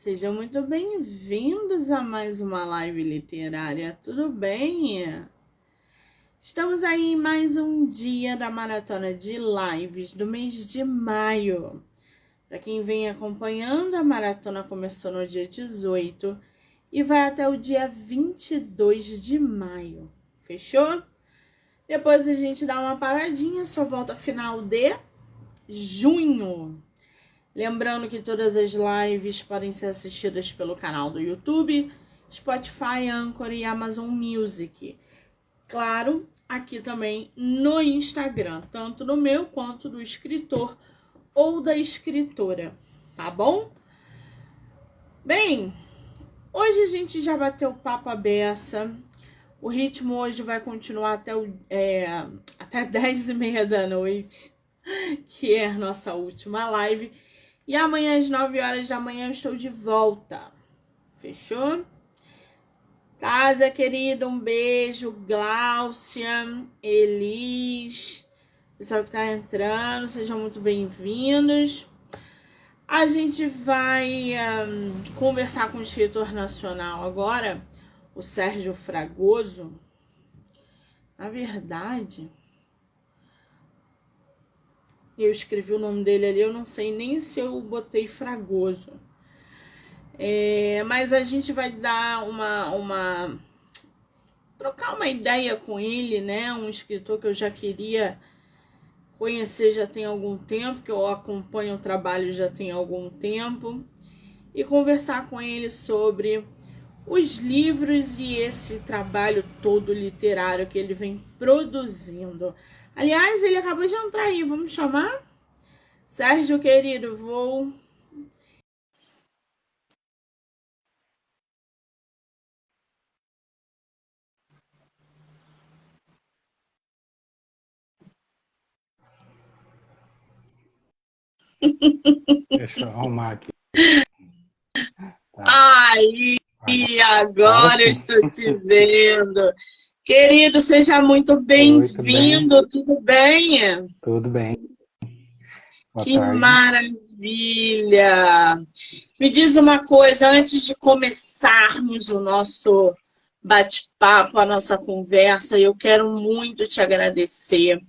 Sejam muito bem-vindos a mais uma live literária, tudo bem? Estamos aí em mais um dia da maratona de lives do mês de maio. Para quem vem acompanhando, a maratona começou no dia 18 e vai até o dia 22 de maio, fechou? Depois a gente dá uma paradinha, só volta final de junho. Lembrando que todas as lives podem ser assistidas pelo canal do YouTube, Spotify, Anchor e Amazon Music. Claro, aqui também no Instagram, tanto do meu quanto do escritor ou da escritora, tá bom? Bem, hoje a gente já bateu papo à beça. O ritmo hoje vai continuar até 10h30 da noite, que é a nossa última live. E amanhã às 9 horas da manhã eu estou de volta. Fechou? Tássia, querida, um beijo. Gláucia, Elis, pessoal que está entrando, sejam muito bem-vindos. A gente vai conversar com o escritor nacional agora, o Sérgio Fragoso. Na verdade, eu escrevi o nome dele ali, eu não sei nem se eu botei Fragoso. Mas a gente vai dar trocar uma ideia com ele, né? Um escritor que eu já queria conhecer já tem algum tempo, que eu acompanho o trabalho já tem algum tempo, e conversar com ele sobre os livros e esse trabalho todo literário que ele vem produzindo. Aliás, ele acabou de entrar aí, vamos chamar? Sérgio, querido, vou... Deixa eu arrumar aqui. Tá. Aí, agora eu estou te vendo. Querido, seja muito bem-vindo, tudo bem? Tudo bem. Boa Que tarde. Maravilha! Me diz uma coisa, antes de começarmos o nosso bate-papo, a nossa conversa, eu quero muito te agradecer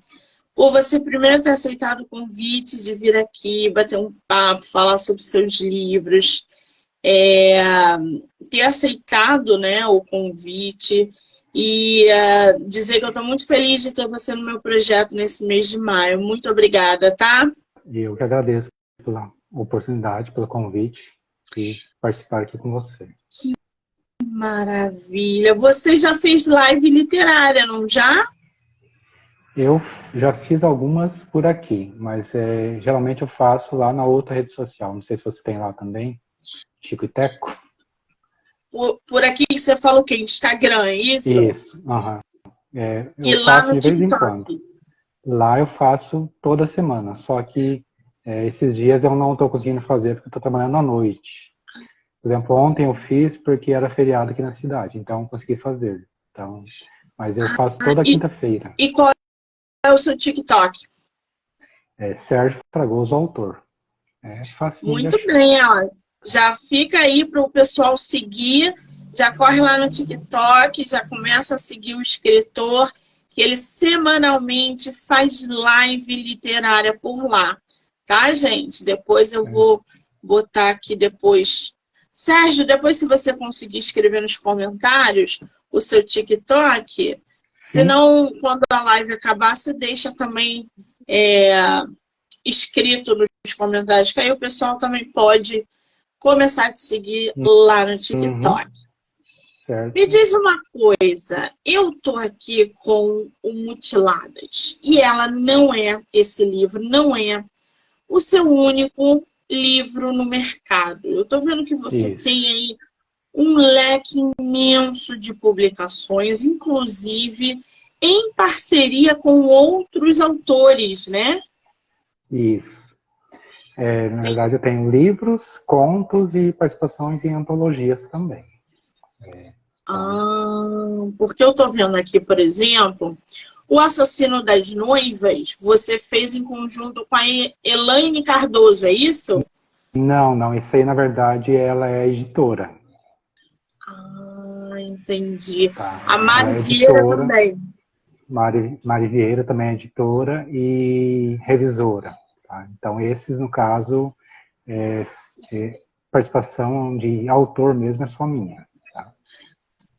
por você primeiro ter aceitado o convite de vir aqui, bater um papo, falar sobre seus livros, ter aceitado, né, o convite e dizer que eu estou muito feliz de ter você no meu projeto nesse mês de maio. Muito obrigada, tá? E eu que agradeço pela oportunidade, pelo convite e participar aqui com você. Que maravilha! Você já fez live literária, não já? Eu já fiz algumas por aqui, mas geralmente eu faço lá na outra rede social. Não sei se você tem lá também, Chico e Teco. Por aqui você fala o quê? Instagram, é isso? Isso, aham. E Eu lá faço no de vez em TikTok? quando. Lá eu faço toda semana, só que esses dias eu não estou conseguindo fazer porque eu estou trabalhando à noite. Por exemplo, ontem eu fiz porque era feriado aqui na cidade, então eu consegui fazer. Então, mas eu faço toda quinta-feira. E qual é o seu TikTok? Sérgio Fragoso, autor. Facinho. Muito bem, ó. Já fica aí para o pessoal seguir, já corre lá no TikTok, já começa a seguir o escritor, que ele semanalmente faz live literária por lá, tá, gente? Depois eu vou botar aqui depois. Sérgio, depois se você conseguir escrever nos comentários o seu TikTok, senão quando a live acabar, você deixa também escrito nos comentários, que aí o pessoal também pode começar a te seguir lá no TikTok. Certo. Me diz uma coisa, eu tô aqui com o Mutiladas e ela não é, esse livro não é o seu único livro no mercado. Eu tô vendo que você tem aí um leque imenso de publicações, inclusive em parceria com outros autores, né? Isso. Na verdade, eu tenho livros, contos e participações em antologias também. Porque eu tô vendo aqui, por exemplo, O Assassino das Noivas, você fez em conjunto com a Elaine Cardoso, é isso? Não, isso aí, na verdade, ela é editora, Ah, entendi. A tá? Ela Mari é Vieira editora, também. Mari Vieira também é editora e revisora, tá? Então, esses, no caso, é, é participação de autor mesmo é só minha, tá?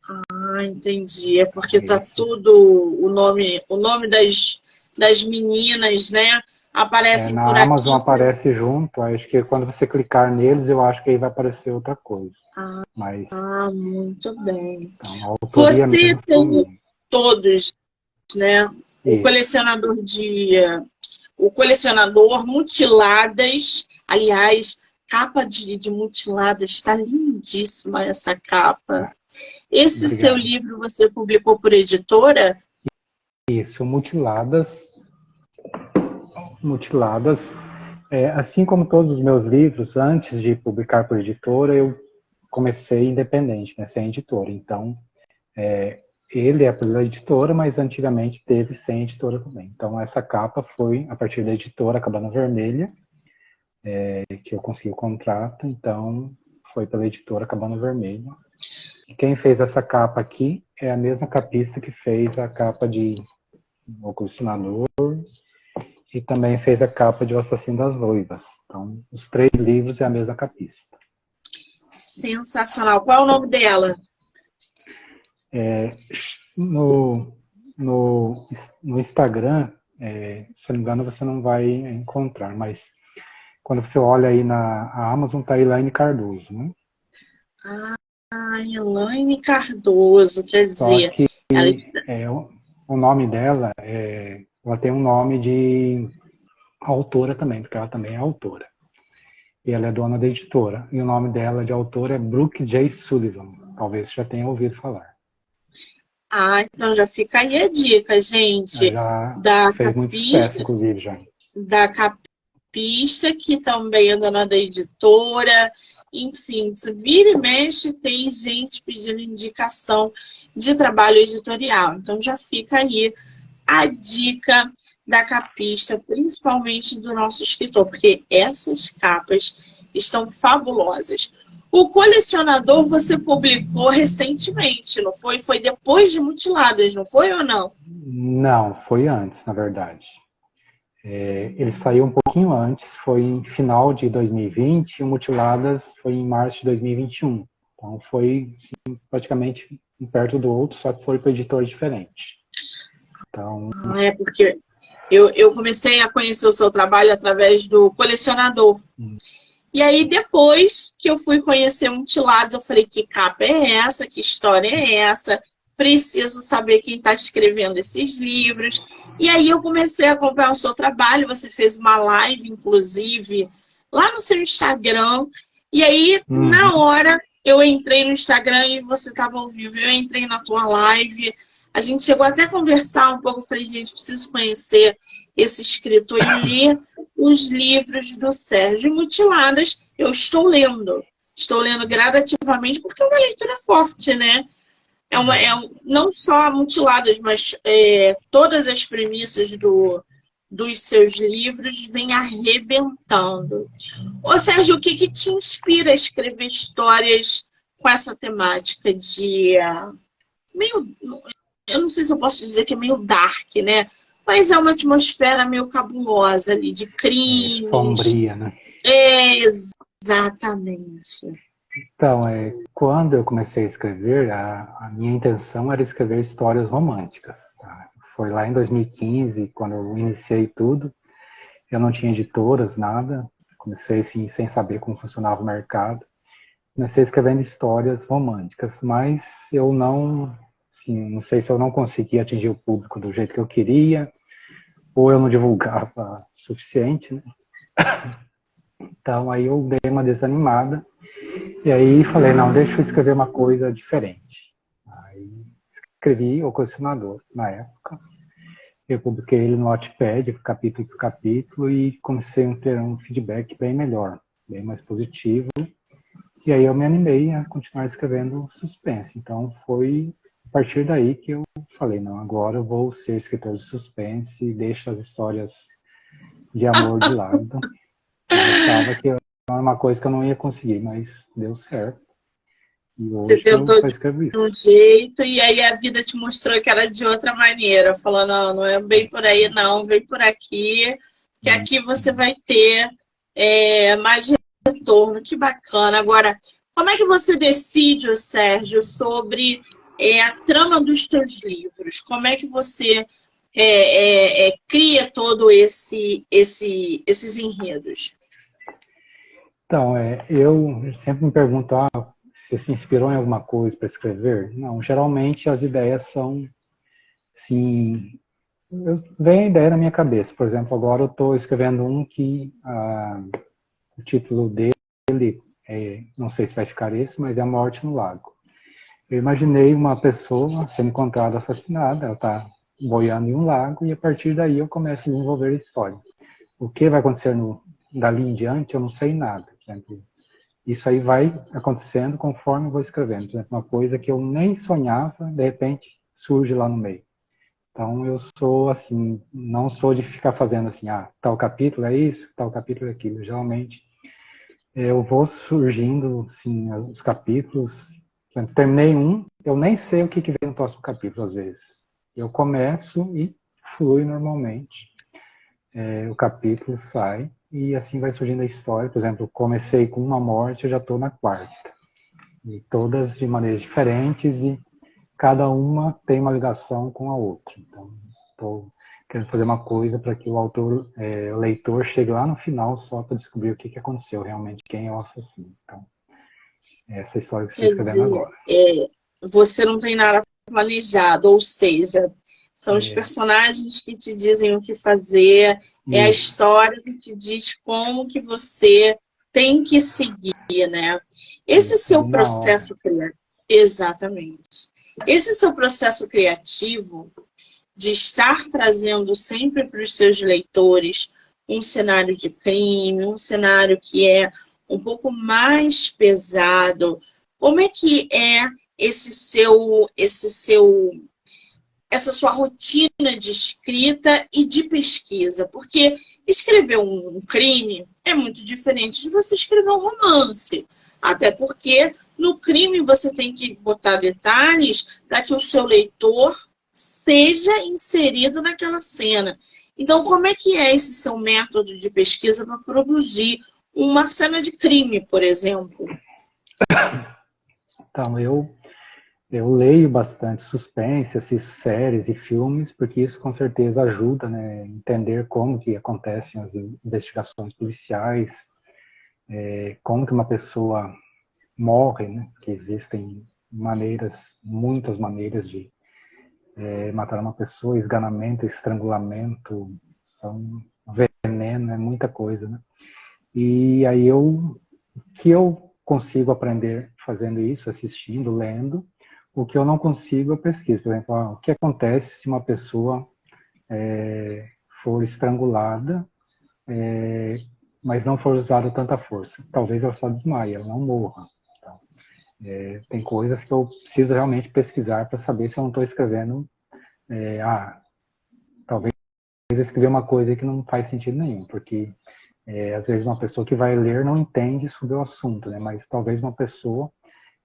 Ah, entendi. É Então, porque tá esses, tudo o nome das meninas, né? Aparecem por na Amazon aqui. Eu falei, aparece junto, acho que quando você clicar neles, eu acho que aí vai aparecer outra coisa. Mas, ah, muito bem. então, a autoria Você mesmo é só tem minha. todos, né? O Isso. colecionador de, o colecionador Mutiladas, aliás, capa de Mutiladas, está lindíssima essa capa. Ah, Esse seu obrigado. livro você publicou por editora? Isso, mutiladas. Assim como todos os meus livros, antes de publicar por editora, eu comecei independente, né, sem editora. Então, ele é pela editora, mas antigamente teve sem editora também. Então, essa capa foi a partir da editora Cabana Vermelha, que eu consegui o contrato. Então, foi pela editora Cabana Vermelha. E quem fez essa capa aqui é a mesma capista que fez a capa de O Colecionador e também fez a capa de O Assassino das Noivas. Então, os 3 livros é a mesma capista. Sensacional. Qual é o nome dela? No, no, no Instagram, se eu não me engano, você não vai encontrar, mas quando você olha aí na Amazon, tá Elaine Cardoso, né? Ah, Elaine Cardoso, quer Só dizer, que ela está... o nome dela, ela tem um nome de autora também, porque ela também é autora. E ela é dona da editora. E o nome dela de autora é Brooke J. Sullivan. Talvez você já tenha ouvido falar. Ah, então já fica aí a dica, Ela gente, já da fez muito sucesso, capista, inclusive, já. da capista, que também é dona da editora. Enfim, se vira e mexe, tem gente pedindo indicação de trabalho editorial. Então já fica aí a dica da capista, principalmente do nosso escritor, porque essas capas estão fabulosas. O colecionador você publicou recentemente, não foi? Foi depois de Mutiladas, não foi ou não? Não, foi antes, na verdade. Ele saiu um pouquinho antes, foi em final de 2020, e o Mutiladas foi em março de 2021. Então foi assim, praticamente um perto do outro, só que foi para editor diferente. Então, É porque eu comecei a conhecer o seu trabalho através do colecionador. E aí, depois que eu fui conhecer Mutilados, eu falei, que capa é essa? Que história é essa? Preciso saber quem está escrevendo esses livros. E aí eu comecei a acompanhar o seu trabalho. Você fez uma live, inclusive, lá no seu Instagram. E aí, uhum. na hora, eu entrei no Instagram e você estava ao vivo. Eu entrei na tua live. A gente chegou até a conversar um pouco. Eu falei, gente, preciso conhecer esse escritor e ler os livros do Sérgio Mutiladas. Eu estou lendo. Estou lendo gradativamente porque é uma leitura forte, né? Não só Mutiladas, mas todas as premissas dos seus livros vêm arrebentando. Ô Sérgio, o que, que te inspira a escrever histórias com essa temática de meio, eu não sei se eu posso dizer que é meio dark, né? Mas é uma atmosfera meio cabulosa ali, de crimes. Sombria, né? Exatamente. Então, quando eu comecei a escrever, a minha intenção era escrever histórias românticas. Tá? Foi lá em 2015, quando eu iniciei tudo. Eu não tinha editoras, nada. Comecei assim, sem saber como funcionava o mercado. Comecei escrevendo histórias românticas, mas eu não, assim, não sei se eu não conseguia atingir o público do jeito que eu queria, ou eu não divulgava o suficiente, né? Então aí eu dei uma desanimada. E aí falei, não, deixa eu escrever uma coisa diferente. Aí escrevi O Colecionador, na época. Eu publiquei ele no Wattpad, capítulo por capítulo, e comecei a ter um feedback bem melhor, bem mais positivo. E aí eu me animei a continuar escrevendo suspense. Então foi a partir daí que eu falei, não, agora eu vou ser escritor de suspense e deixo as histórias de amor de lado. Eu achava que uma coisa que eu não ia conseguir, mas deu certo. E Você hoje eu tentou só de escrevo isso. um jeito e aí a vida te mostrou que era de outra maneira. Falou, não, não é bem por aí não, vem por aqui, que aqui você vai ter mais retorno. Que bacana. Agora, como é que você decide, ô Sérgio, sobre a trama dos teus livros? Como é que você cria todo esses enredos? Então, eu sempre me pergunto, você se inspirou em alguma coisa para escrever? Não, geralmente as ideias são, sim, vem a ideia na minha cabeça. Por exemplo, agora eu estou escrevendo um que o título dele, não sei se vai ficar esse, mas é A Morte no Lago. Eu imaginei uma pessoa sendo encontrada assassinada, ela está boiando em um lago, e a partir daí eu começo a desenvolver a história. O que vai acontecer dali em diante, eu não sei nada. Por exemplo, isso aí vai acontecendo conforme eu vou escrevendo. Por exemplo, uma coisa que eu nem sonhava, de repente surge lá no meio. Então eu sou assim, não sou de ficar fazendo assim, tal capítulo é isso, tal capítulo é aquilo. Geralmente eu vou surgindo assim, os capítulos. Por exemplo, terminei um, eu nem sei o que vem no próximo capítulo às vezes. Eu começo e flui normalmente. O capítulo sai e assim vai surgindo a história. Por exemplo, comecei com uma morte, eu já estou na quarta. E todas de maneiras diferentes e cada uma tem uma ligação com a outra. Então, estou querendo fazer uma coisa para que o autor, o leitor, chegue lá no final só para descobrir o que aconteceu realmente, quem é o assassino. Então, essa é a história que estou Quer escrevendo dizer, agora. você não tem nada planejado, ou seja, são os É, personagens que te dizem o que fazer, é a isso. história que te diz como que você tem que seguir, né? Esse Isso, seu ali na hora. processo criativo, exatamente. Esse seu processo criativo de estar trazendo sempre para os seus leitores um cenário de crime, um cenário que é um pouco mais pesado. Como é que é essa sua rotina de escrita e de pesquisa? Porque escrever um crime é muito diferente de você escrever um romance. Até porque no crime você tem que botar detalhes para que o seu leitor seja inserido naquela cena. Então, como é que é esse seu método de pesquisa para produzir uma cena de crime, por exemplo? Então, eu leio bastante suspense, assisto séries e filmes, porque isso com certeza ajuda, né, a entender como que acontecem as investigações policiais, como que uma pessoa morre, né, que existem muitas maneiras de matar uma pessoa, esganamento, estrangulamento, são veneno, é muita coisa, né? E aí que eu consigo aprender fazendo isso, assistindo, lendo. O que eu não consigo, eu pesquiso. Por exemplo, o que acontece se uma pessoa for estrangulada, mas não for usada tanta força? Talvez ela só desmaie, ela não morra. Então, tem coisas que eu preciso realmente pesquisar para saber se eu não estou escrevendo. Talvez eu escrever uma coisa que não faz sentido nenhum, porque às vezes uma pessoa que vai ler não entende sobre o assunto, né? Mas talvez uma pessoa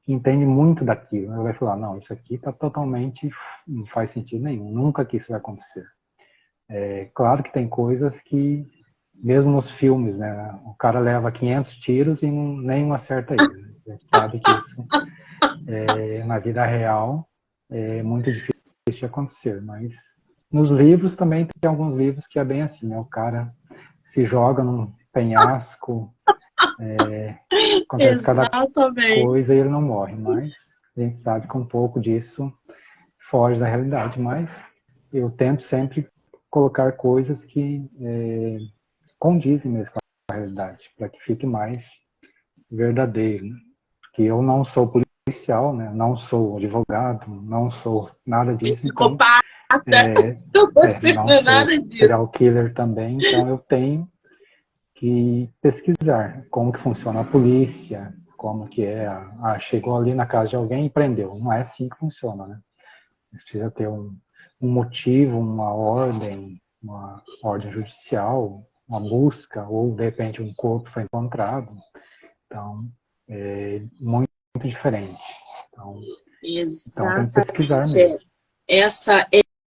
que entende muito daquilo, ela vai falar, não, isso aqui está totalmente, não faz sentido nenhum, nunca que isso vai acontecer. Claro que tem coisas que, mesmo nos filmes, né, o cara leva 500 tiros e nenhum acerta ele. Né? A gente sabe que isso, na vida real, é muito difícil de acontecer, mas nos livros também tem alguns livros que é bem assim, né, o cara se joga num penhasco, acontece cada Exatamente. coisa e ele não morre, mas a gente sabe que um pouco disso foge da realidade, mas eu tento sempre colocar coisas que condizem mesmo com a realidade, para que fique mais verdadeiro. Né? Porque eu não sou policial, né? Não sou advogado, não sou nada disso, então Psicopata, você não não é sou nada serial disso. killer também, então eu tenho que pesquisar como que funciona a polícia, como que é, chegou ali na casa de alguém e prendeu. Não é assim que funciona, né? Você precisa ter um motivo, uma ordem judicial, uma busca, ou de repente um corpo foi encontrado. Então, é muito diferente. Então tem que pesquisar Exatamente. mesmo.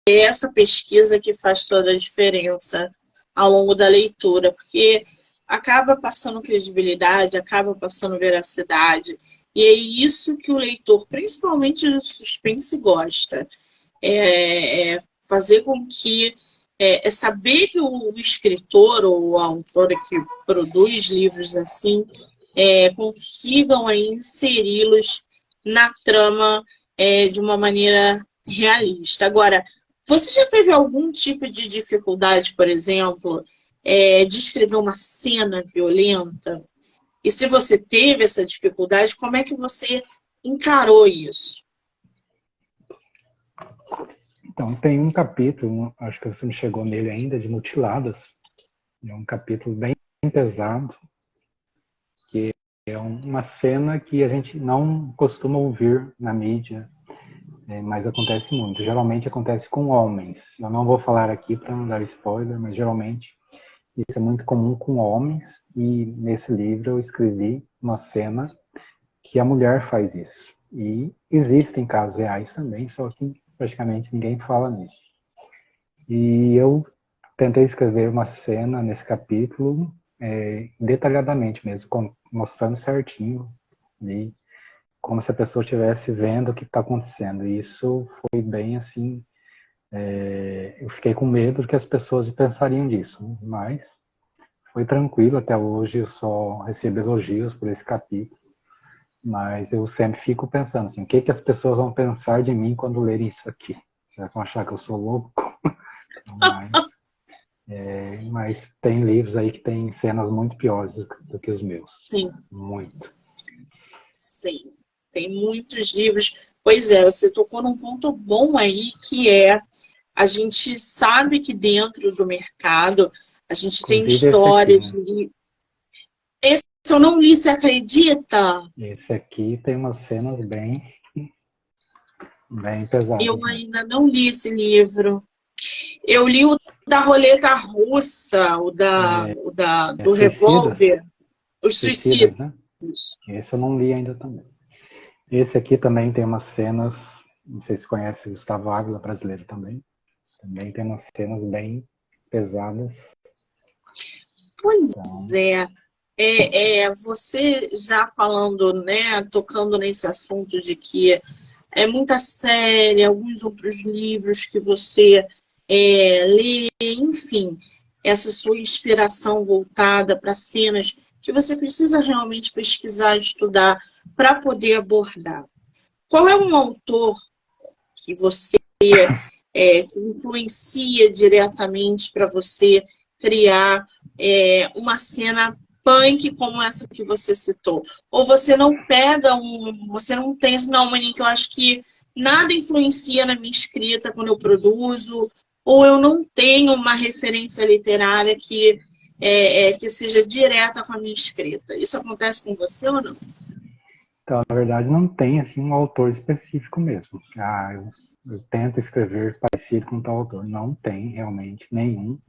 Essa pesquisa que faz toda a diferença ao longo da leitura, porque acaba passando credibilidade, acaba passando veracidade, e é isso que o leitor, principalmente do suspense, gosta. É fazer com que saber que o escritor ou a autora que produz livros assim consigam aí inseri-los na trama de uma maneira realista. Agora, você já teve algum tipo de dificuldade, por exemplo, de escrever uma cena violenta? E se você teve essa dificuldade, como é que você encarou isso? Então, tem um capítulo, acho que você não chegou nele ainda, de Mutiladas. É um capítulo bem pesado, que é uma cena que a gente não costuma ouvir na mídia, mas acontece muito. Geralmente acontece com homens. Eu não vou falar aqui para não dar spoiler, mas geralmente isso é muito comum com homens, e nesse livro eu escrevi uma cena que a mulher faz isso. E existem casos reais também, só que praticamente ninguém fala nisso. E eu tentei escrever uma cena nesse capítulo, detalhadamente mesmo, mostrando certinho, e como se a pessoa estivesse vendo o que está acontecendo. E isso foi bem assim, eu fiquei com medo do que as pessoas pensariam disso, mas foi tranquilo até hoje, eu só recebi elogios por esse capítulo, mas eu sempre fico pensando assim, o que as pessoas vão pensar de mim quando lerem isso aqui? Será que vão achar que eu sou louco? Mas tem livros aí que tem cenas muito piores do que os meus. Sim. Muito. Sim, tem muitos livros. Pois é, você tocou num ponto bom aí, que a gente sabe que dentro do mercado a gente tem Inclusive esse aqui, histórias. né? Esse eu não li, você acredita? Esse aqui tem umas cenas bem pesadas Eu mesmo. ainda não li esse livro. Eu li o da roleta russa, do Suicidas? revólver, Os Suicidas, Suicidas. né? Esse eu não li ainda também. Esse aqui também tem umas cenas, não sei se conhece Gustavo Ávila, brasileiro também. Também tem umas cenas bem pesadas. Pois Então, é. Você já falando, né, tocando nesse assunto de que é muita série, alguns outros livros que você lê, enfim, essa sua inspiração voltada para cenas que você precisa realmente pesquisar, estudar para poder abordar. Qual é um autor que você que influencia diretamente para você criar uma cena punk como essa que você citou? Ou você não pega você não tem assim, não, Maninho, que eu acho que nada influencia na minha escrita quando eu produzo, ou eu não tenho uma referência literária que seja direta com a minha escrita. Isso acontece com você ou não? Então, na verdade, não tem assim um autor específico mesmo. Eu tento escrever parecido com tal autor. Não tem realmente nenhum.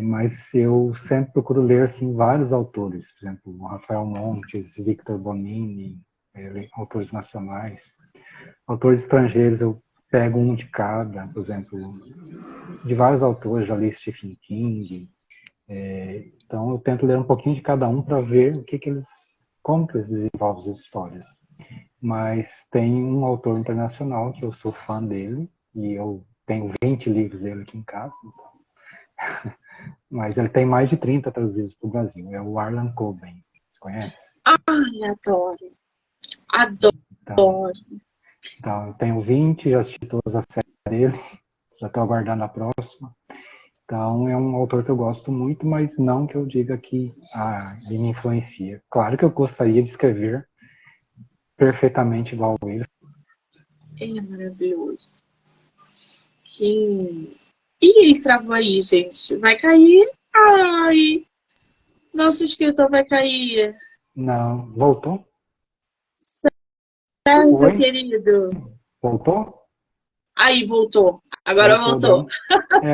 Mas eu sempre procuro ler assim vários autores, por exemplo, Rafael Montes, Victor Bonini, autores nacionais, autores estrangeiros. Eu pego um de cada, por exemplo, de vários autores. Já li Stephen King. Então eu tento ler um pouquinho de cada um para ver como que eles desenvolvem as histórias. Mas tem um autor internacional que eu sou fã dele, e eu tenho 20 livros dele aqui em casa, então. Mas ele tem mais de 30 traduzidos para o Brasil. É o Arlan Coben. Você conhece? Ai, adoro. Então, Adoro. eu tenho 20, já assisti todas as séries dele, já estou aguardando a próxima. Então, é um autor que eu gosto muito, mas não que eu diga que ele me influencia. Claro que eu gostaria de escrever perfeitamente igual a ele. É maravilhoso. Que... Ih, ele travou aí, gente. Vai cair. Ai, nosso escritor vai cair. Não, voltou? Sérgio, Oi? querido. Voltou? Aí, voltou. Agora Voltou, voltou.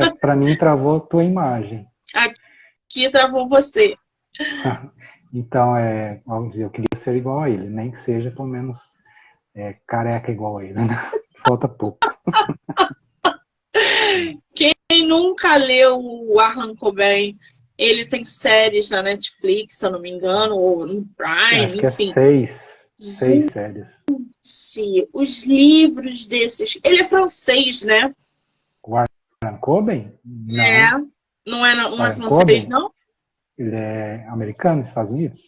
deu. Para mim travou a tua imagem. Aqui travou você. Então, vamos dizer, eu queria ser igual a ele, nem que seja pelo menos careca igual a ele, né? Falta pouco. Quem nunca leu o Harlan Coben, ele tem séries na Netflix, se eu não me engano, ou no Acho Prime, que é enfim. seis séries. Gente, os livros desses... Ele é francês, né? O Harlan Coben? É. Não. Não é Harlan francês, Coben, não? ele é americano, nos Estados Unidos?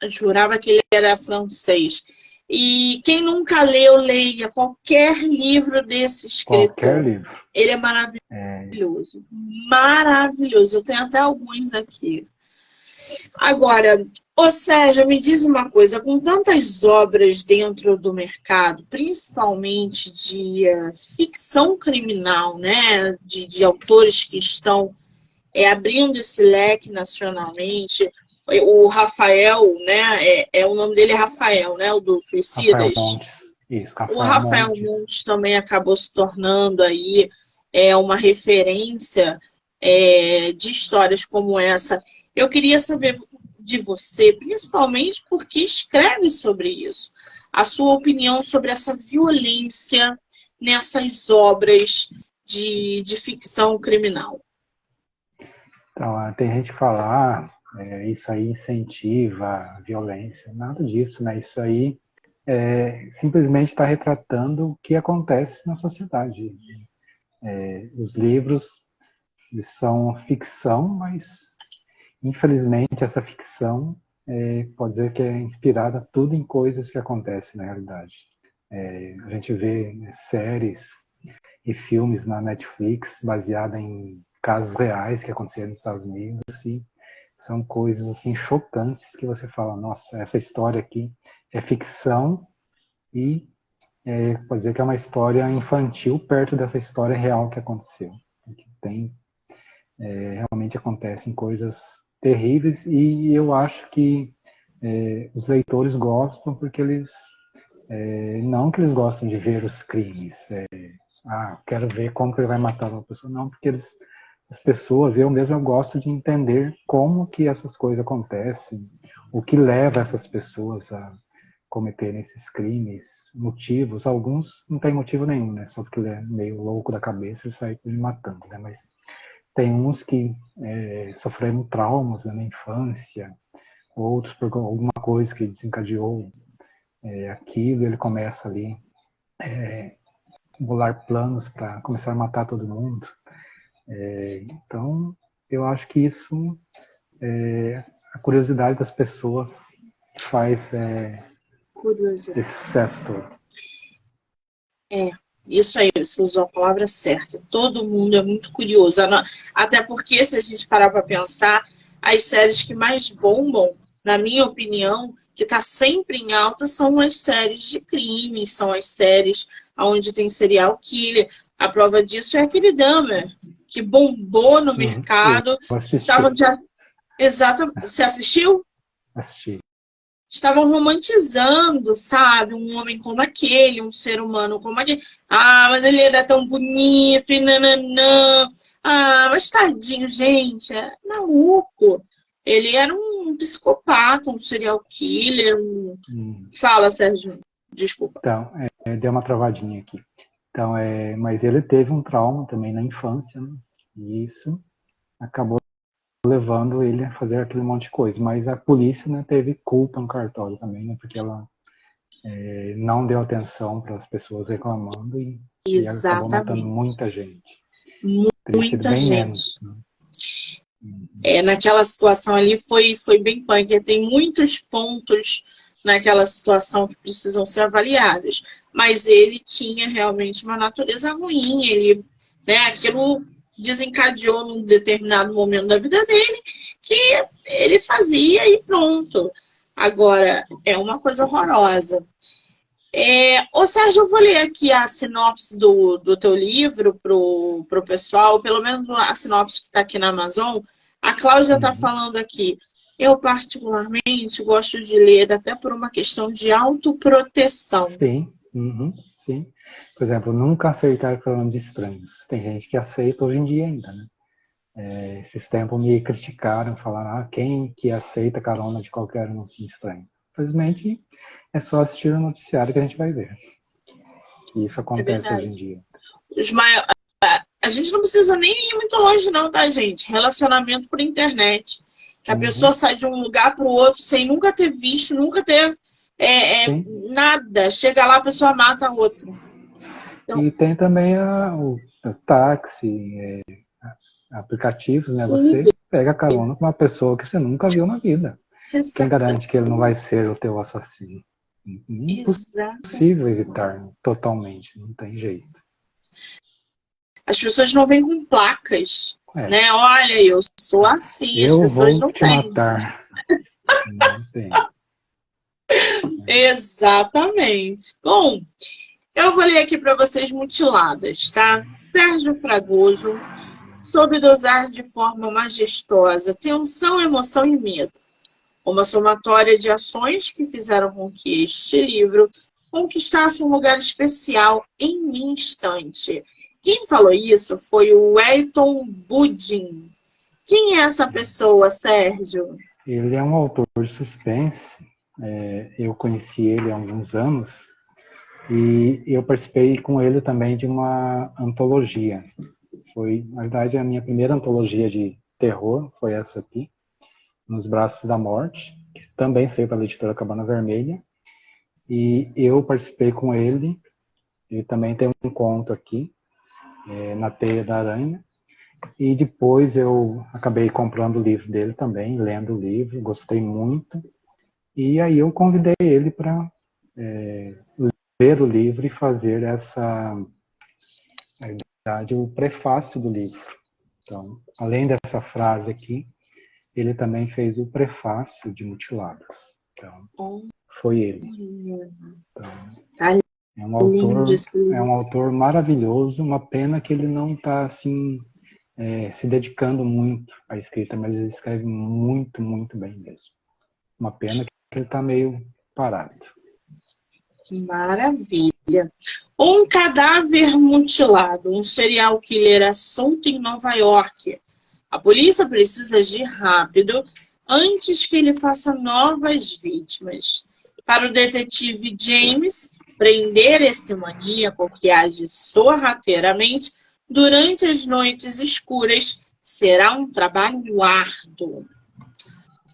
Eu jurava que ele era francês. E quem nunca leu, leia qualquer livro desse Qualquer escritor. livro. Ele é maravilhoso. Maravilhoso. Eu tenho até alguns aqui. Agora, ô Sérgio, me diz uma coisa, com tantas obras dentro do mercado, principalmente de ficção criminal, né, de autores que estão abrindo esse leque nacionalmente, o Rafael, né, o nome dele é Rafael, né, o do Rafael Suicidas. Montes. Isso, O Rafael Rafael Montes. Montes também acabou se tornando aí uma referência de histórias como essa. Eu queria saber de você, principalmente porque escreve sobre isso, a sua opinião sobre essa violência nessas obras de ficção criminal. Então, tem gente que fala, isso aí incentiva a violência. Nada disso, né? Isso aí simplesmente está retratando o que acontece na sociedade. Os livros são ficção, mas infelizmente essa ficção pode dizer que é inspirada tudo em coisas que acontecem na realidade. A gente vê séries e filmes na Netflix baseada em casos reais que aconteceram nos Estados Unidos e são coisas assim chocantes que você fala, nossa, essa história aqui é ficção e pode dizer que é uma história infantil perto dessa história real que aconteceu. Que realmente acontecem coisas terríveis e eu acho que os leitores gostam porque eles não que eles gostam de ver os crimes, quero ver como que ele vai matar uma pessoa, não, porque as pessoas, eu mesmo eu gosto de entender como que essas coisas acontecem, o que leva essas pessoas a cometerem esses crimes, motivos, alguns não tem motivo nenhum, né, só porque ele é meio louco da cabeça e sai me matando, né, mas tem uns que sofreram traumas na infância, outros por alguma coisa que desencadeou aquilo, ele começa ali bolar planos para começar a matar todo mundo. Então, eu acho que isso, a curiosidade das pessoas faz esse sucesso todo. Isso aí, você usou a palavra certa. Todo mundo é muito curioso. Até porque, se a gente parar para pensar, as séries que mais bombam, na minha opinião, que está sempre em alta, são as séries de crimes, são as séries onde tem serial killer. A prova disso é aquele Dahmer, que bombou no mercado. Eu assisti. Exatamente. Você assistiu? Assisti. Estavam romantizando, sabe? Um homem como aquele, um ser humano como aquele. Ah, mas ele era tão bonito e nananã. Ah, mas tadinho, gente, é maluco. Ele era um psicopata, um serial killer. Fala, Sérgio. Desculpa. Então, deu uma travadinha aqui. Então, mas ele teve um trauma também na infância, né? E isso acabou levando ele a fazer aquele monte de coisa. Mas a polícia, né, teve culpa no cartório também, né? Porque ela não deu atenção para as pessoas reclamando e ela acabou matando muita gente. Muita gente. Menos, né? Naquela situação ali foi bem punk. Tem muitos pontos naquela situação que precisam ser avaliados. Mas ele tinha realmente uma natureza ruim. Ele, né, aquilo desencadeou num determinado momento da vida dele que ele fazia e pronto. Agora, é uma coisa horrorosa. Ô Sérgio, eu vou ler aqui a sinopse do teu livro pro pessoal, pelo menos a sinopse que está aqui na Amazon. A Cláudia está falando aqui. Eu, particularmente, gosto de ler até por uma questão de autoproteção. Sim, sim. Por exemplo, nunca aceitar falando de estranhos. Tem gente que aceita hoje em dia ainda, né? Esses tempos me criticaram, falaram, quem que aceita carona de qualquer um assim estranho? Infelizmente, é só assistir o noticiário que a gente vai ver. E isso É acontece hoje em verdade. dia. Os mai... A gente não precisa nem ir muito longe, não, tá, gente? Relacionamento por internet. Que a pessoa Uhum. sai de um lugar para o outro sem nunca ter visto, nunca ter Sim. nada. Chega lá, a pessoa mata a outra. Então, E tem também o táxi, aplicativos, né? Você Uber, pega carona com uma pessoa que você nunca viu na vida. Quem exata, garante que ele não vai ser o teu assassino? exata. Impossível evitar totalmente, não tem jeito. As pessoas não vêm com placas, É, né? Olha, eu sou assim, as eu pessoas vou não te têm. matar. Não tem. Exatamente. Bom, eu vou ler aqui para vocês mutiladas, tá? Sérgio Fragoso soube dosar de forma majestosa tensão, emoção e medo. Uma somatória de ações que fizeram com que este livro conquistasse um lugar especial em um instante. Quem falou isso foi o Wellington Budin. Quem é essa pessoa, Sérgio? Ele é um autor de suspense. Eu conheci ele há alguns anos e eu participei com ele também de uma antologia. Foi, na verdade, a minha primeira antologia de terror foi essa aqui, Nos Braços da Morte, que também saiu pela editora Cabana Vermelha. E eu participei com ele. Ele também tem um conto aqui, Na Teia da Aranha. E depois eu acabei comprando o livro dele também, lendo o livro, gostei muito. E aí eu convidei ele para ler o livro e fazer na verdade, o prefácio do livro. Então, além dessa frase aqui, ele também fez o prefácio de Mutiladas. Então, foi ele. Então, Tá lindo esse é livro. um autor maravilhoso, uma pena que ele não está assim se dedicando muito à escrita, mas ele escreve muito, muito bem mesmo. Uma pena que ele está meio parado. Maravilha. Um cadáver mutilado, um serial killer assunto em Nova York. A polícia precisa agir rápido antes que ele faça novas vítimas. Para o detetive James, prender esse maníaco que age sorrateiramente durante as noites escuras será um trabalho árduo.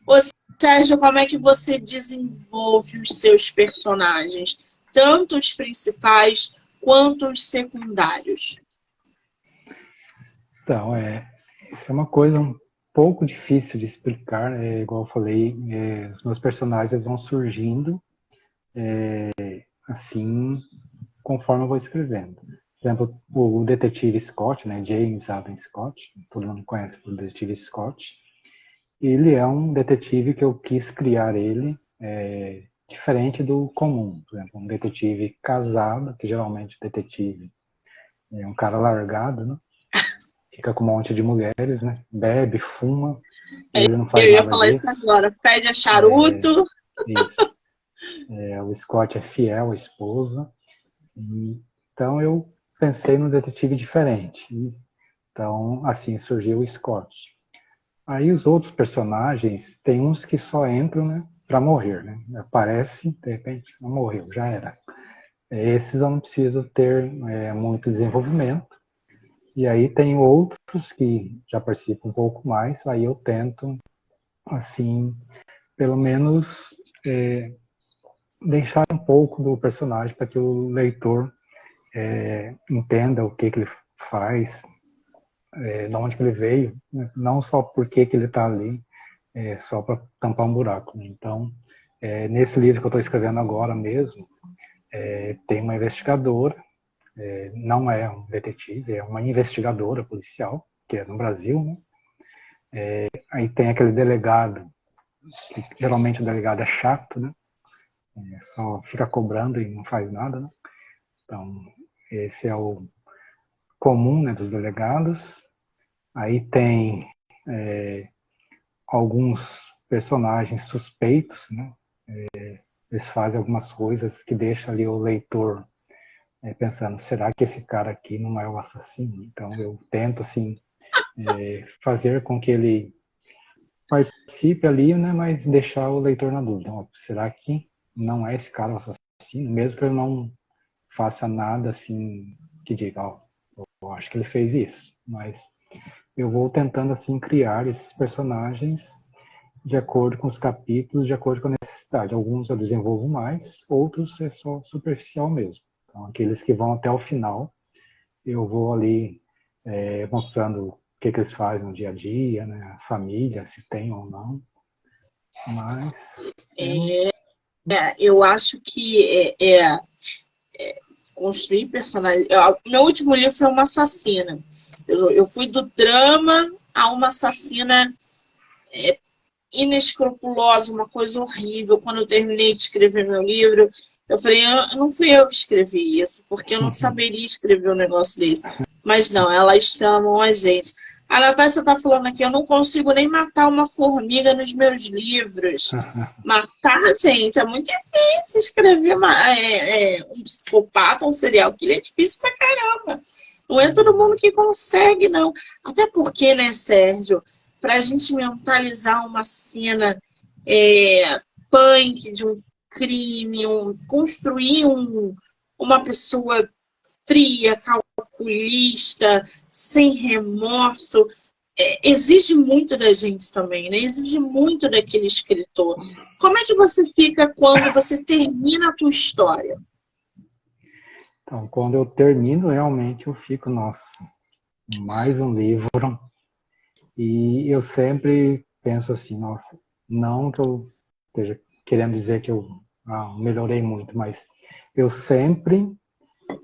Ô, Sérgio, como é que você desenvolve os seus personagens? Tanto os principais quanto os secundários. Então, isso é uma coisa um pouco difícil de explicar. Igual eu falei, os meus personagens vão surgindo assim, conforme eu vou escrevendo. Por exemplo, o detetive Scott, né, James Allen Scott, todo mundo conhece o detetive Scott, ele é um detetive que eu quis criar ele diferente do comum. Por exemplo, um detetive casado, que geralmente o detetive é um cara largado, né? Fica com um monte de mulheres, né? Bebe, fuma, e ele não faz Eu ia nada falar isso disso. agora. Fede a charuto. Isso. O Scott é fiel à esposa. Então eu pensei num detetive diferente. Então, assim surgiu o Scott. Aí os outros personagens, tem uns que só entram, né, para morrer, né? Aparece, de repente, morreu, já era. Esses eu não preciso ter muito desenvolvimento. E aí tem outros que já participam um pouco mais, aí eu tento, assim, pelo menos deixar um pouco do personagem para que o leitor entenda o que ele faz, de onde que ele veio, né? Não só por que ele está ali, só para tampar um buraco. Né? Então, nesse livro que eu estou escrevendo agora mesmo, tem uma investigadora, não é um detetive, é uma investigadora policial, que é no Brasil, né? Aí tem aquele delegado, que geralmente o delegado é chato, né? Só fica cobrando e não faz nada, né? Então, esse é o comum, né, dos delegados. Aí tem alguns personagens suspeitos, né? Eles fazem algumas coisas que deixam ali o leitor pensando, será que esse cara aqui não é o assassino? Então eu tento, assim, fazer com que ele participe ali, né, mas deixar o leitor na dúvida. Ó, será que não é esse cara o assassino? Mesmo que ele não faça nada assim que diga, ó, eu acho que ele fez isso. Mas eu vou tentando assim criar esses personagens de acordo com os capítulos, de acordo com a necessidade. Alguns eu desenvolvo mais, outros é só superficial mesmo. Então, aqueles que vão até o final, eu vou ali mostrando o que eles fazem no dia a dia, né? A família, se tem ou não. Mas... Eu acho que construir personagens... Meu último livro foi uma assassina. Eu fui do drama a uma assassina inescrupulosa, uma coisa horrível. Quando eu terminei de escrever meu livro, eu falei, não fui eu que escrevi isso, porque eu não saberia escrever um negócio desse. Mas não, elas chamam a gente. A Natasha está falando aqui, eu não consigo nem matar uma formiga nos meus livros. Matar, gente, é muito difícil escrever um psicopata, um serial killer, é difícil pra caramba. Não é todo mundo que consegue, não. Até porque, né, Sérgio, para a gente mentalizar uma cena punk de um crime, construir uma pessoa fria, calculista, sem remorso, exige muito da gente também, né? Exige muito daquele escritor. Como é que você fica quando você termina a tua história? Então, quando eu termino, realmente eu fico, nossa, mais um livro. E eu sempre penso assim, nossa, não que eu esteja querendo dizer que eu melhorei muito, mas eu sempre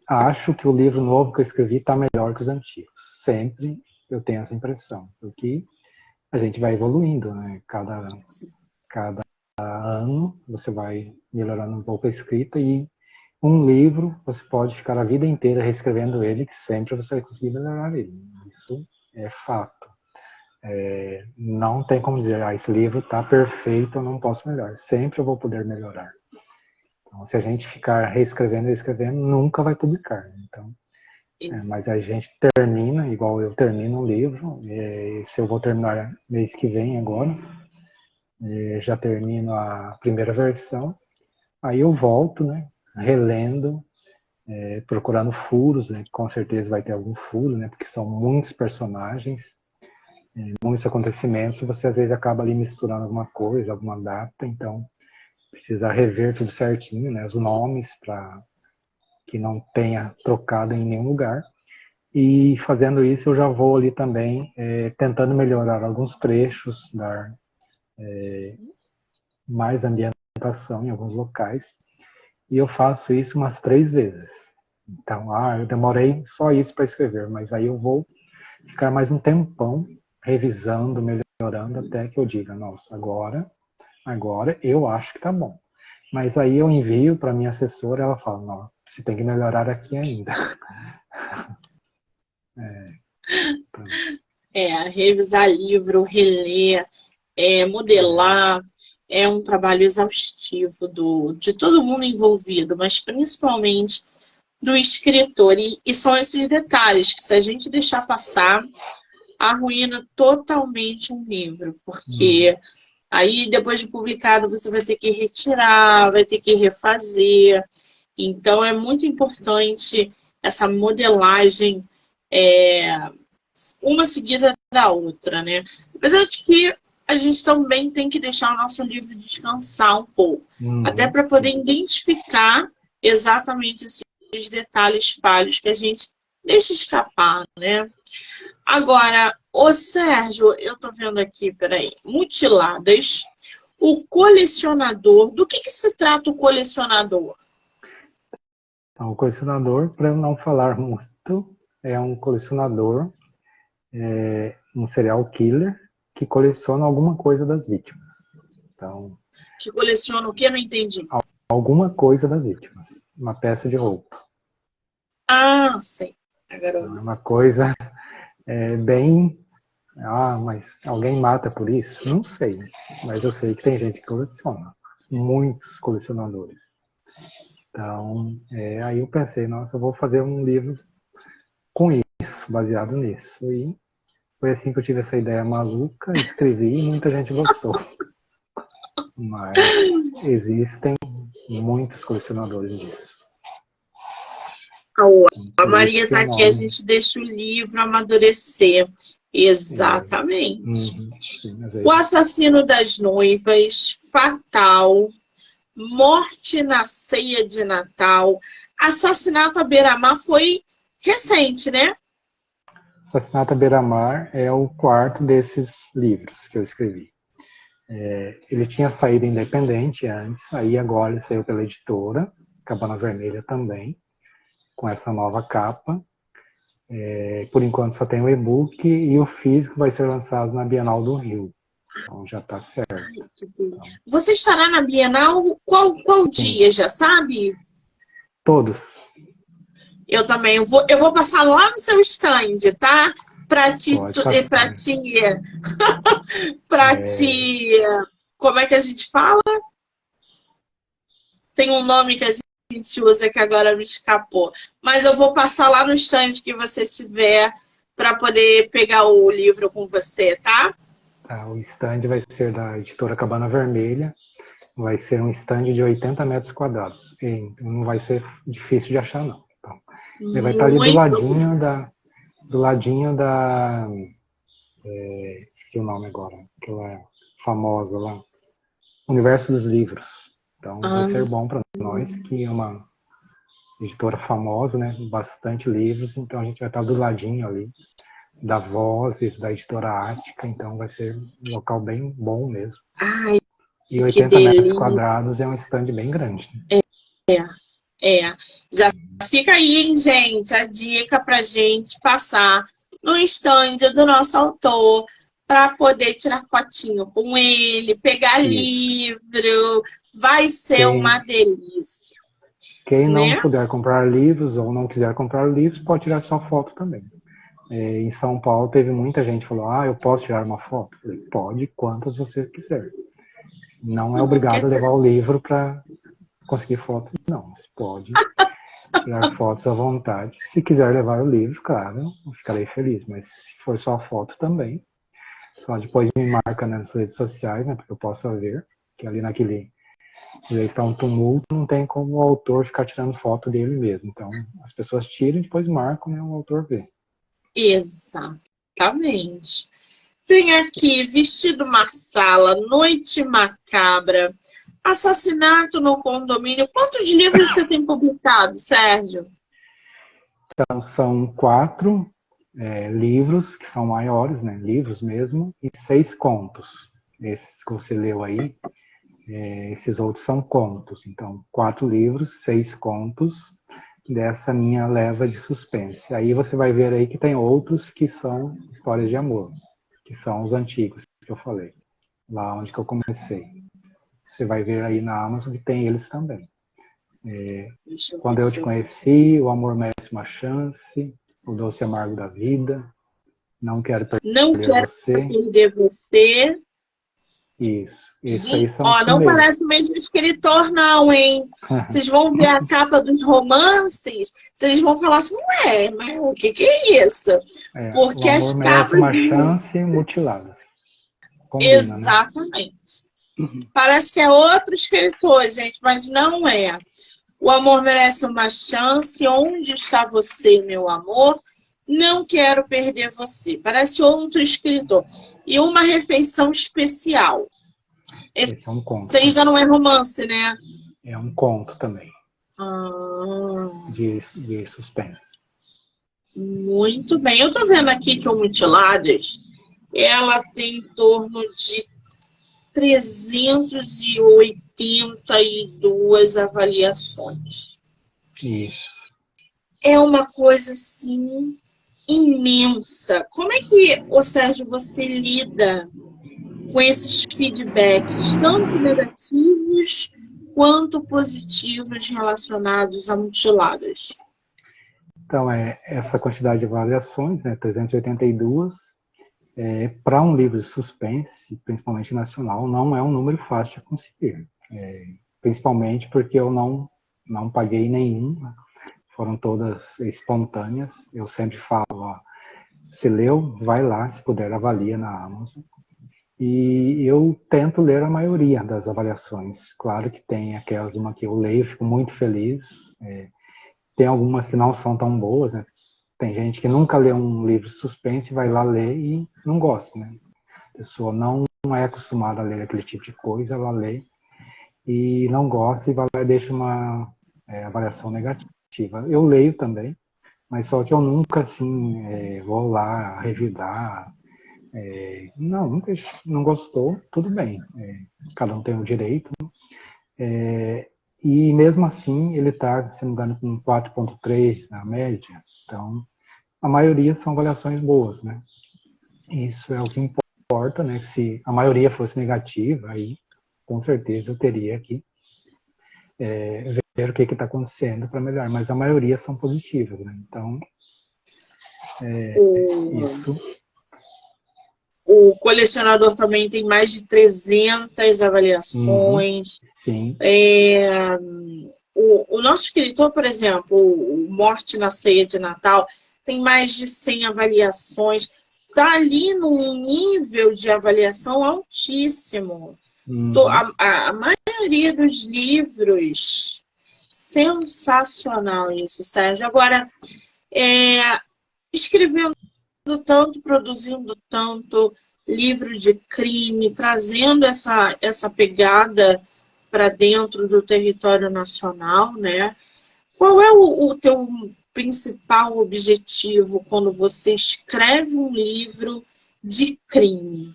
acho que o livro novo que eu escrevi está melhor que os antigos. Sempre eu tenho essa impressão, porque a gente vai evoluindo, né? Cada ano você vai melhorando um pouco a escrita e um livro você pode ficar a vida inteira reescrevendo ele, que sempre você vai conseguir melhorar ele. Isso é fato. Não tem como dizer, esse livro está perfeito, eu não posso melhorar. Sempre eu vou poder melhorar. Então, se a gente ficar reescrevendo, nunca vai publicar. Então, mas a gente termina, igual eu termino um livro, se eu vou terminar mês que vem agora, já termino a primeira versão, aí eu volto, né, relendo, procurando furos, né, com certeza vai ter algum furo, né, porque são muitos personagens, muitos acontecimentos, você às vezes acaba ali misturando alguma coisa, alguma data, então precisa rever tudo certinho, né, os nomes, para que não tenha trocado em nenhum lugar. E fazendo isso, eu já vou ali também tentando melhorar alguns trechos, dar mais ambientação em alguns locais. E eu faço isso umas 3 vezes. Então, eu demorei só isso para escrever, mas aí eu vou ficar mais um tempão revisando, melhorando, até que eu diga, nossa, agora eu acho que tá bom. Mas aí eu envio para minha assessora, ela fala, não, você tem que melhorar aqui ainda. Revisar livro, reler, modelar, é um trabalho exaustivo de todo mundo envolvido, mas principalmente do escritor. E são esses detalhes que, se a gente deixar passar, arruína totalmente um livro, porque aí, depois de publicado, você vai ter que retirar, vai ter que refazer. Então, é muito importante essa modelagem, uma seguida da outra, né? Apesar de que a gente também tem que deixar o nosso livro descansar um pouco, até para poder identificar exatamente esses detalhes falhos que a gente deixa escapar, né? Agora, ô Sérgio, eu tô vendo aqui, peraí, Mutiladas, o colecionador, do que se trata o colecionador? Então, o colecionador, para eu não falar muito, é um colecionador, um serial killer, que coleciona alguma coisa das vítimas. Então, que coleciona o quê? Não entendi. Alguma coisa das vítimas. Uma peça de roupa. Sei. Agora É uma coisa bem... mas alguém mata por isso? Não sei. Mas eu sei que tem gente que coleciona. Muitos colecionadores. Então, aí eu pensei, nossa, eu vou fazer um livro com isso, baseado nisso. E Foi assim que eu tive essa ideia maluca, escrevi e muita gente gostou. Mas existem muitos colecionadores disso. A Por isso Maria que está o aqui, a nome gente deixa o livro amadurecer. é... Exatamente. sim, mas O Assassino das Noivas, Fatal, Morte na Ceia de Natal, Assassinato à Beira-Mar foi recente, né? Assassinato à Beira-Mar é o quarto desses livros que eu escrevi. Ele tinha saído independente antes, aí agora ele saiu pela editora, Cabana Vermelha também, com essa nova capa. Por enquanto só tem o e-book e o físico vai ser lançado na Bienal do Rio. Então já está certo. Então, Você estará na Bienal qual sim, dia, já sabe? todos. Eu também. Eu vou passar lá no seu stand, tá? Para te, Pode para passar. te, para te, como é que a gente fala? Tem um nome que a gente usa que agora me escapou. Mas eu vou passar lá no stand que você tiver para poder pegar o livro com você, tá? Tá, o stand vai ser da editora Cabana Vermelha. Vai ser um stand de 80 metros quadrados. E não vai ser difícil de achar, não. Então, ele vai estar ali Muito. do ladinho da, esqueci o nome agora, aquela famosa lá, Universo dos Livros. Então vai Ah, ser bom para nós, que é uma editora famosa, né? Bastante livros, então a gente vai estar do ladinho ali da Vozes, da editora Ática, então vai ser um local bem bom mesmo. ai, E que 80 metros quadrados delícia. é um stand bem grande. Né? É, já fica aí, hein, gente, a dica pra gente passar no stand do nosso autor para poder tirar fotinho com ele, pegar Isso. livro, vai ser uma Quem, delícia, quem não né? puder comprar livros ou não quiser comprar livros, pode tirar só foto também. Em São Paulo teve muita gente que falou, eu posso tirar uma foto? Eu falei, pode, quantas você quiser. Não é obrigado Quer a levar tirar? o livro para conseguir foto, não. Você pode tirar fotos à vontade. Se quiser levar o livro, claro, eu ficarei feliz. Mas se for só foto também, só depois me marca nas redes sociais, né, porque eu possa ver, que ali naquele está um tumulto, não tem como o autor ficar tirando foto dele mesmo. Então, as pessoas tiram e depois marcam, né, o autor vê. Exatamente. Tem aqui Vestido Marsala, Noite Macabra, Assassinato no Condomínio. Quantos livros você tem publicado, Sérgio? Então, são 4 livros, que são maiores, né, livros mesmo, e 6 contos. Esses que você leu aí, esses outros são contos. Então, 4 livros, 6 contos dessa minha leva de suspense. Aí você vai ver aí que tem outros que são histórias de amor, que são os antigos que eu falei, lá onde que eu comecei. Você vai ver aí na Amazon que tem eles também. Deixa eu ver Quando eu se te eu consigo. conheci, O Amor Merece uma Chance, O Doce Amargo da Vida, Não Quero Não Perder quero Você. perder você. Isso. Esses aí são os Ó, não primeiros. parece o mesmo escritor, não, hein? Vocês vão ver a capa dos romances, vocês vão falar assim, ué, mas o que é isso? O Porque Amor as Merece capas. uma Chance Mutiladas. Combina, né? Exatamente. Parece que é outro escritor, gente, mas não é. O amor merece uma chance. Onde está você, meu amor? Não quero perder você. Parece outro escritor. E uma refeição especial. Esse Esse é um conto. aí já não é romance, né? É um conto também, Ah, de suspense. muito bem. Eu tô vendo aqui que o Mutiladas, ela tem em torno de 382 avaliações. Isso. É uma coisa assim imensa. Como é que, ô Sérgio, você lida com esses feedbacks, tanto negativos quanto positivos relacionados a mutiladas? Então, essa quantidade de avaliações, né, 382, para um livro de suspense, principalmente nacional, não é um número fácil de conseguir. Principalmente porque eu não paguei nenhum, foram todas espontâneas. Eu sempre falo, se leu, vai lá, se puder, avalia na Amazon. E eu tento ler a maioria das avaliações. Claro que tem aquelas uma que eu leio, fico muito feliz. Tem algumas que não são tão boas, né? Tem gente que nunca lê um livro de suspense, vai lá ler e não gosta, né? A pessoa não é acostumada a ler aquele tipo de coisa, ela lê e não gosta e vai lá e deixa uma avaliação negativa. Eu leio também, mas só que eu nunca, assim, vou lá revidar. Não gostou, tudo bem. Cada um tem o direito. E mesmo assim, ele está, se não me engano, com 4,3 na média. Então, a maioria são avaliações boas, né? Isso é o que importa, né? Se a maioria fosse negativa, aí com certeza eu teria que ver o que está acontecendo para melhorar. Mas a maioria são positivas, né? Então, isso. O colecionador também tem mais de 300 avaliações. Sim. O nosso escritor, por exemplo, o Morte na Ceia de Natal, tem mais de 100 avaliações. Está ali num nível de avaliação altíssimo. A maioria dos livros, sensacional isso, Sérgio. Agora, escrevendo tanto, produzindo tanto, livro de crime, trazendo essa pegada para dentro do território nacional, né? Qual é o teu principal objetivo quando você escreve um livro de crime?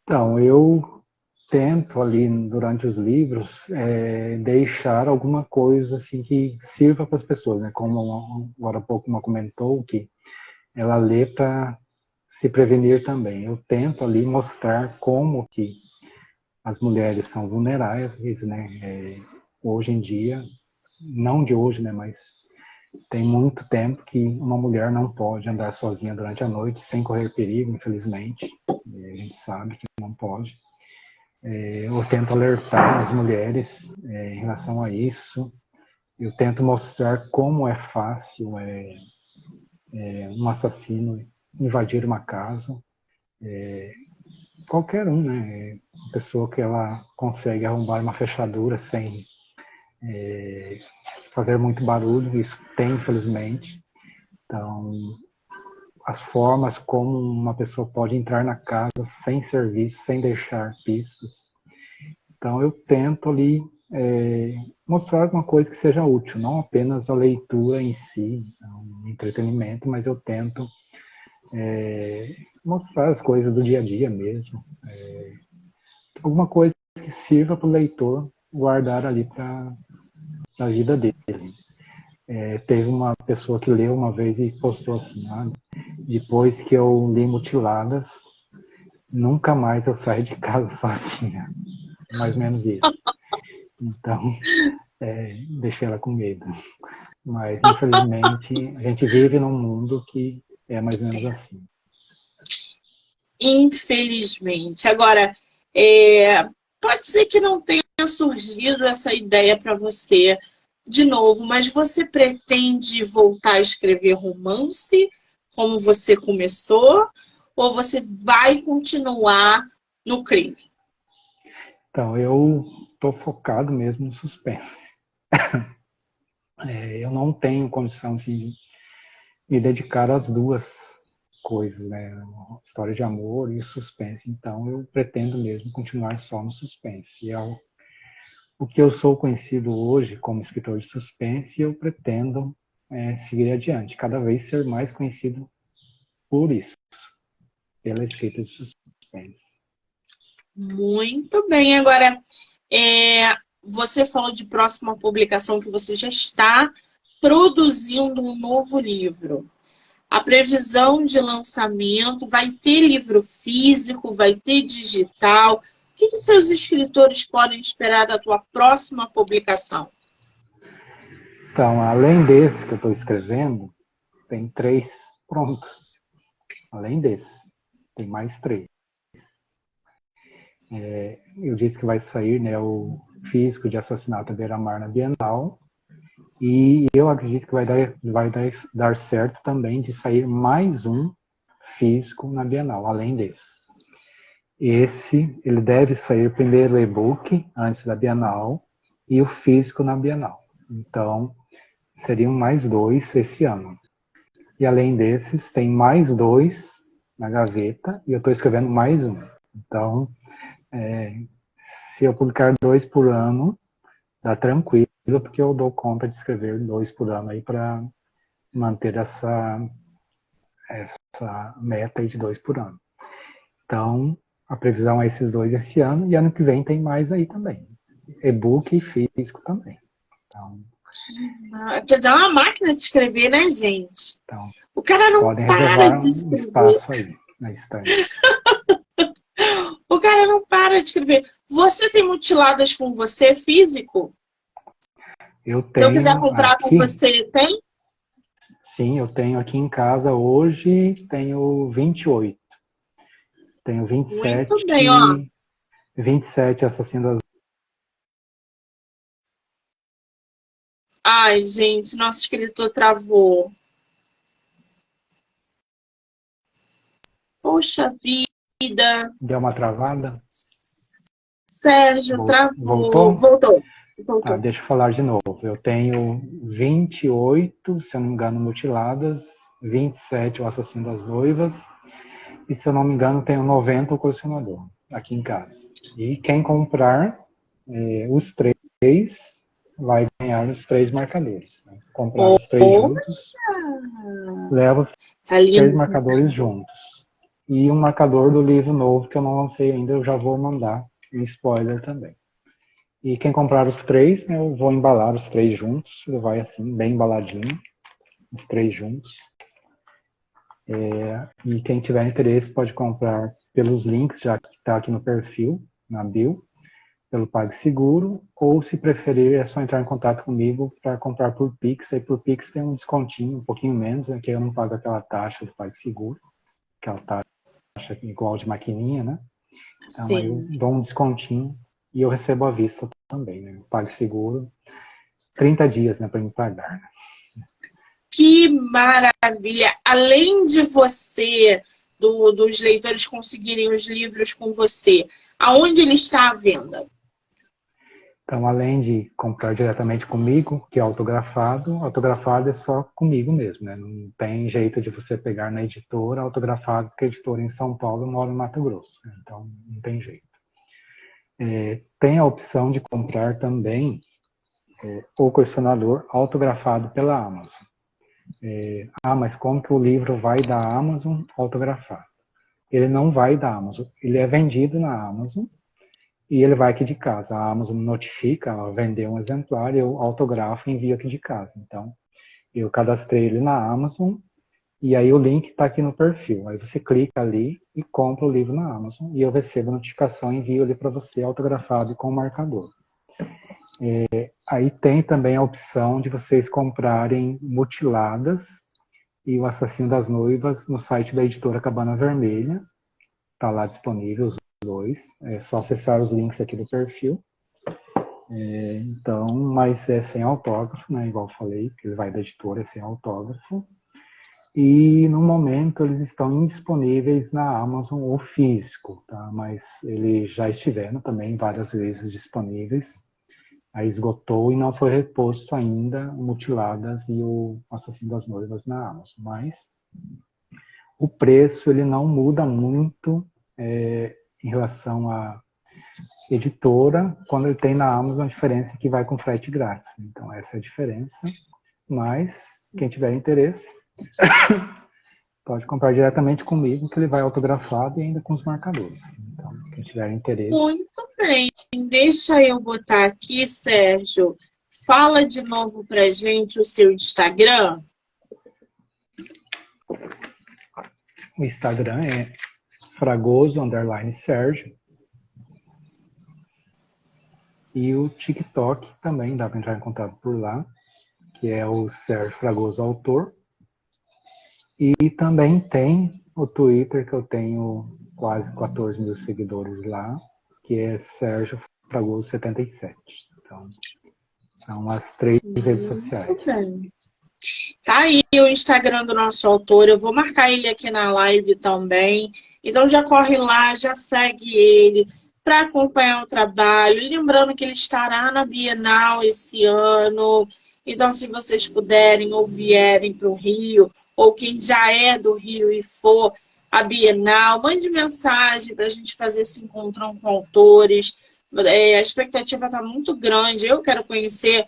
Então, eu tento ali durante os livros deixar alguma coisa assim que sirva para as pessoas, né? Como agora há pouco uma comentou que ela lê para se prevenir também. Eu tento ali mostrar como que as mulheres são vulneráveis, né? Hoje em dia, não de hoje, né? Mas tem muito tempo que uma mulher não pode andar sozinha durante a noite sem correr perigo, infelizmente. A gente sabe que não pode. Eu tento alertar as mulheres em relação a isso. Eu tento mostrar como é fácil um assassino invadir uma casa. Qualquer um, né? Uma pessoa que ela consegue arrombar uma fechadura sem fazer muito barulho, isso tem, infelizmente. Então, as formas como uma pessoa pode entrar na casa sem ser visto, sem deixar pistas. Então, eu tento ali mostrar alguma coisa que seja útil, não apenas a leitura em si, um entretenimento, mas eu tento mostrar as coisas do dia a dia mesmo. Alguma coisa que sirva para o leitor guardar ali para a vida dele. Teve uma pessoa que leu uma vez e postou assim, depois que eu li Mutiladas, nunca mais eu saio de casa sozinha. Mais ou menos isso. Então, deixei ela com medo. Mas, infelizmente, a gente vive num mundo que é mais ou menos assim. Infelizmente. Agora, pode ser que não tenha surgido essa ideia para você de novo, mas você pretende voltar a escrever romance, como você começou, ou você vai continuar no crime? Então, eu estou focado mesmo no suspense. Eu não tenho condição assim, de me dedicar às duas coisas, né? História de amor e suspense. Então, eu pretendo mesmo continuar só no suspense. O que eu sou conhecido hoje como escritor de suspense, eu pretendo seguir adiante, cada vez ser mais conhecido por isso, pela escrita de suspense. Muito bem. Agora, você falou de próxima publicação, que você já está produzindo um novo livro. A previsão de lançamento, vai ter livro físico, vai ter digital? O que seus escritores podem esperar da tua próxima publicação? Então, além desse que eu estou escrevendo, tem 3 prontos. Além desse, tem mais 3. Eu disse que vai sair, né, o físico de Assassinato à Beira-Mar na Bienal E eu acredito que vai dar certo também de sair mais um físico na Bienal, além desse. Esse, ele deve sair primeiro o e-book antes da Bienal e o físico na Bienal. Então, seriam mais 2 esse ano. E além desses, tem mais 2 na gaveta e eu estou escrevendo mais um. Então, se eu publicar 2 por ano, dá tranquilo, porque eu dou conta de escrever 2 por ano aí para manter essa meta aí de 2 por ano. Então, a previsão é esses 2 esse ano, e ano que vem tem mais aí também. E-book e físico também. Então, quer dizer, é uma máquina de escrever, né, gente? então O cara não podem para reservar de um escrever. espaço aí na estante. O cara não para de escrever. Você tem mutiladas com você físico? Eu Se eu quiser tenho comprar com aqui, você, tem? sim, eu tenho aqui em casa hoje, tenho 28. Tenho Muito bem, ó. 27 Assassinos das... Ai, gente, nosso escritor travou. Poxa vida. Deu uma travada? Sérgio, travou. Voltou? Voltou. Tá, Voltou. deixa eu falar de novo. Eu tenho 28, se eu não me engano, mutiladas, 27 o Assassino das Noivas, e se eu não me engano, tenho 90 o Colecionador, aqui em casa. E quem comprar os 3 vai ganhar os 3 marcadores. Né? Comprar os 3 Oh, juntos, leva os tá 3 lindo. marcadores juntos. E um marcador do livro novo que eu não lancei ainda, eu já vou mandar um spoiler também. E quem comprar os 3, né, eu vou embalar os 3 juntos. Ele vai assim, bem embaladinho, os 3 juntos. E quem tiver interesse pode comprar pelos links já que está aqui no perfil, na bio, pelo PagSeguro, ou se preferir é só entrar em contato comigo para comprar por Pix. Aí por Pix tem um descontinho, um pouquinho menos, né, que eu não pago aquela taxa do PagSeguro, aquela taxa igual de maquininha, né? Então aí eu Sim. dou um descontinho e eu recebo à vista também, né? PagSeguro, 30 dias, né, para me pagar. Né? Que maravilha! Além de você, dos leitores conseguirem os livros com você, aonde ele está à venda? Então, além de comprar diretamente comigo, que é autografado é só comigo mesmo, né? Não tem jeito de você pegar na editora autografado, porque a editora é em São Paulo mora em Mato Grosso. Né? Então, não tem jeito. Tem a opção de comprar também o colecionador autografado pela Amazon. Mas como que o livro vai da Amazon autografado? Ele não vai da Amazon, ele é vendido na Amazon e ele vai aqui de casa. A Amazon me notifica, ela vendeu um exemplar, eu autografo e envio aqui de casa. Então, eu cadastrei ele na Amazon e aí o link está aqui no perfil. Aí você clica ali e compra o livro na Amazon e eu recebo a notificação e envio ele para você autografado e com marcador. Aí tem também a opção de vocês comprarem mutiladas e o Assassino das Noivas no site da editora Cabana Vermelha. Está lá disponível os dois. É só acessar os links aqui do perfil. Então, mas é sem autógrafo, né? Igual eu falei, que ele vai da editora, é sem autógrafo. E no momento eles estão indisponíveis na Amazon o físico, tá? Mas eles já estiveram também várias vezes disponíveis. Aí esgotou e não foi reposto ainda o Mutiladas e o Assassino das Noivas na Amazon. Mas o preço ele não muda muito em relação à editora, quando ele tem na Amazon a diferença é que vai com frete grátis. Então essa é a diferença. Mas quem tiver interesse pode comprar diretamente comigo, que ele vai autografado e ainda com os marcadores. Então, quem tiver interesse. Muito bem. Deixa eu botar aqui, Sérgio. Fala de novo pra gente o seu Instagram. O Instagram é fragoso_Sérgio. E o TikTok também dá para entrar em contato por lá, que é o Sérgio Fragoso Autor. E também tem o Twitter, que eu tenho quase 14 mil seguidores lá, que é Sérgio Fragoso 77. Então, São as 3 redes sociais. Muito bem. Tá aí o Instagram do nosso autor, eu vou marcar ele aqui na live também. Então já corre lá, já segue ele para acompanhar o trabalho. Lembrando que ele estará na Bienal esse ano. Então, se vocês puderem ou vierem para o Rio, ou quem já é do Rio e for à Bienal, mande mensagem para a gente fazer esse encontrão com autores. A expectativa está muito grande. Eu quero conhecer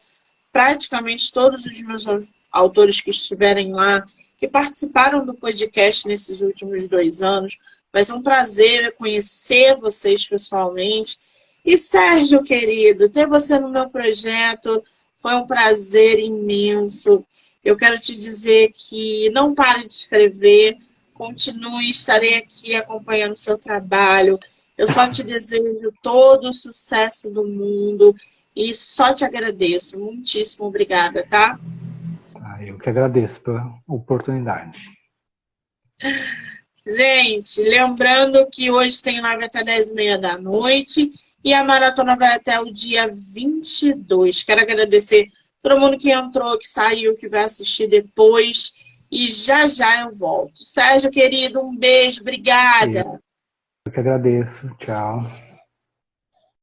praticamente todos os meus autores que estiverem lá, que participaram do podcast nesses últimos 2 anos. Vai ser um prazer conhecer vocês pessoalmente. E Sérgio, querido, ter você no meu projeto foi um prazer imenso. Eu quero te dizer que não pare de escrever, continue, estarei aqui acompanhando o seu trabalho. Eu só te desejo todo o sucesso do mundo e só te agradeço. Muitíssimo obrigada, tá? Eu que agradeço pela oportunidade. Gente, lembrando que hoje tem live até 10h30 da noite e a maratona vai até o dia 22. Quero agradecer todo mundo que entrou, que saiu, que vai assistir depois. E já já eu volto. Sérgio, querido, um beijo. Obrigada. Eu que agradeço. Tchau.